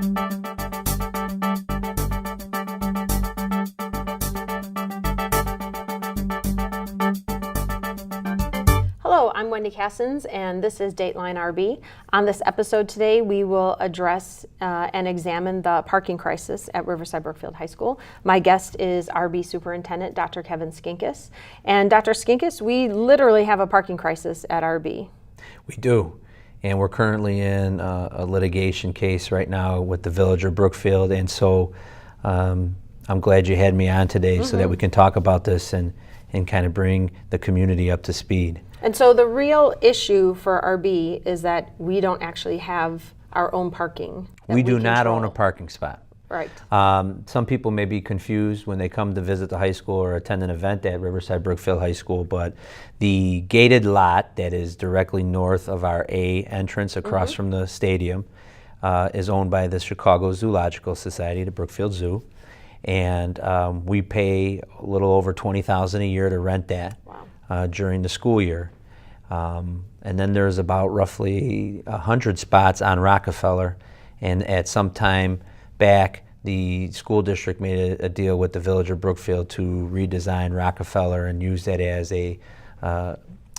Hello, I'm Wendy Cassens, and this is Dateline RB. On this episode today, we will address and examine the parking crisis at Riverside Brookfield High School. My guest is RB Superintendent Dr. Kevin Skinkis. And Dr. Skinkis, we literally have a parking crisis at RB. We do, and we're currently in a litigation case right now with the Village of Brookfield, and so I'm glad you had me on today so that we can talk about this and kind of bring the community up to speed. And so the real issue for RB is that we don't actually have our own parking. We do not own a parking spot. Right. Some people may be confused when they come to visit the high school or attend an event at Riverside Brookfield High School, but the gated lot that is directly north of our A entrance across from the stadium is owned by the Chicago Zoological Society, the Brookfield Zoo, and we pay a little over $20,000 a year to rent that. Wow. During the school year. And then there's about roughly 100 spots on Rockefeller, and at some time back the school district made a deal with the Village of Brookfield to redesign Rockefeller and use that as an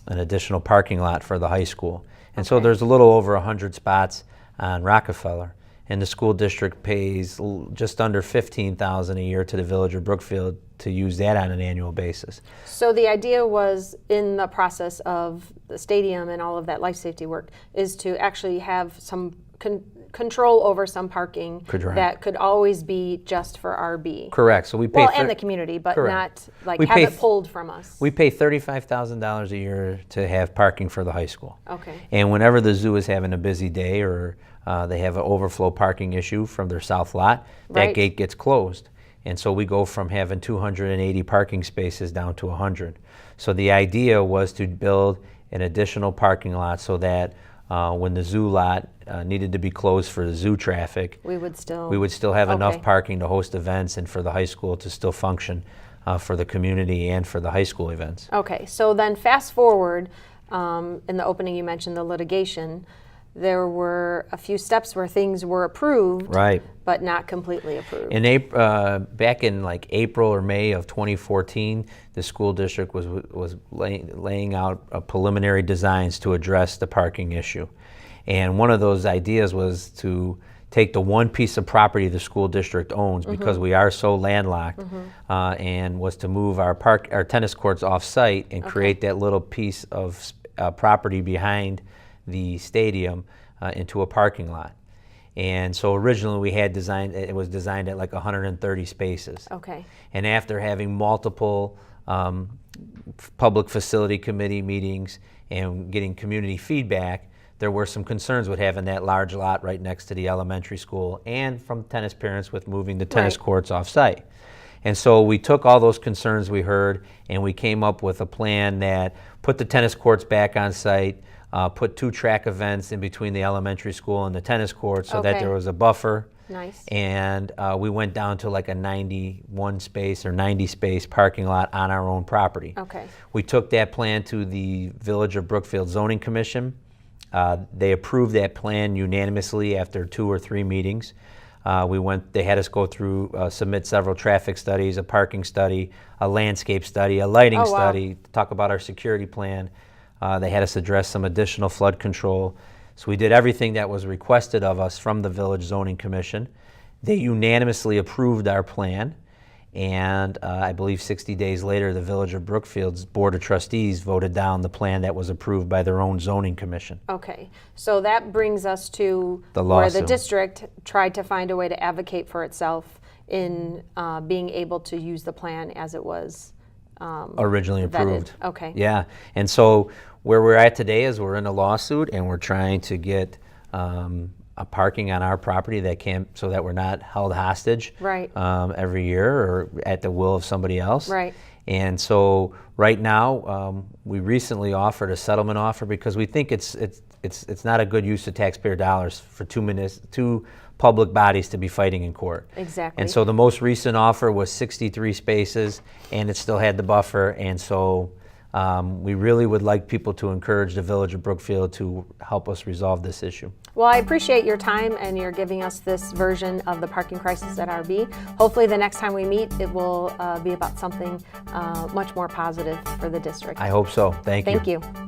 additional parking lot for the high school. And so there's a little over 100 spots on Rockefeller, and the school district pays just under $15,000 a year to the Village of Brookfield to use that on an annual basis. So the idea was, in the process of the stadium and all of that life safety work, is to actually have some control over some parking that could always be just for RB. Correct. So we pay and the community, but not like have it pulled from us. We pay $35,000 a year to have parking for the high school. Okay. And whenever the zoo is having a busy day or they have an overflow parking issue from their south lot, that gate gets closed. And so we go from having 280 parking spaces down to 100. So the idea was to build an additional parking lot so that when the zoo lot needed to be closed for the zoo traffic, we would still have enough parking to host events and for the high school to still function for the community and for the high school events. Okay, so then fast forward, in the opening you mentioned the litigation. There were a few steps where things were approved, but not completely approved. Back in like April or May of 2014, the school district was laying out preliminary designs to address the parking issue. And one of those ideas was to take the one piece of property the school district owns, because we are so landlocked, and was to move our tennis courts off-site and create that little piece of property behind the stadium into a parking lot. And so originally we had it was designed at like 130 spaces. Okay. And after having multiple public facility committee meetings and getting community feedback, there were some concerns with having that large lot right next to the elementary school, and from tennis parents with moving the tennis courts off-site. And so we took all those concerns we heard, and we came up with a plan that put the tennis courts back on site, put 2 track events in between the elementary school and the tennis courts so that there was a buffer. Nice. And we went down to like a 91 space or 90 space parking lot on our own property. Okay. We took that plan to the Village of Brookfield Zoning Commission. They approved that plan unanimously after 2 or 3 meetings. They had us go through, submit several traffic studies, a parking study, a landscape study, a lighting study, talk about our security plan. They had us address some additional flood control. So we did everything that was requested of us from the Village Zoning Commission. They unanimously approved our plan, and I believe 60 days later, the Village of Brookfield's Board of Trustees voted down the plan that was approved by their own zoning commission. Okay, so that brings us to where the district tried to find a way to advocate for itself in being able to use the plan as it was originally approved. Okay. Yeah, and so where we're at today is we're in a lawsuit, and we're trying to get a parking on our property so that we're not held hostage every year or at the will of somebody else. Right. And so right now we recently offered a settlement offer because we think it's not a good use of taxpayer dollars for two public bodies to be fighting in court. Exactly. And so the most recent offer was 63 spaces, and it still had the buffer. And so we really would like people to encourage the Village of Brookfield to help us resolve this issue. Well, I appreciate your time and you're giving us this version of the parking crisis at RB. Hopefully the next time we meet, it will be about something much more positive for the district. I hope so. Thank you. Thank you.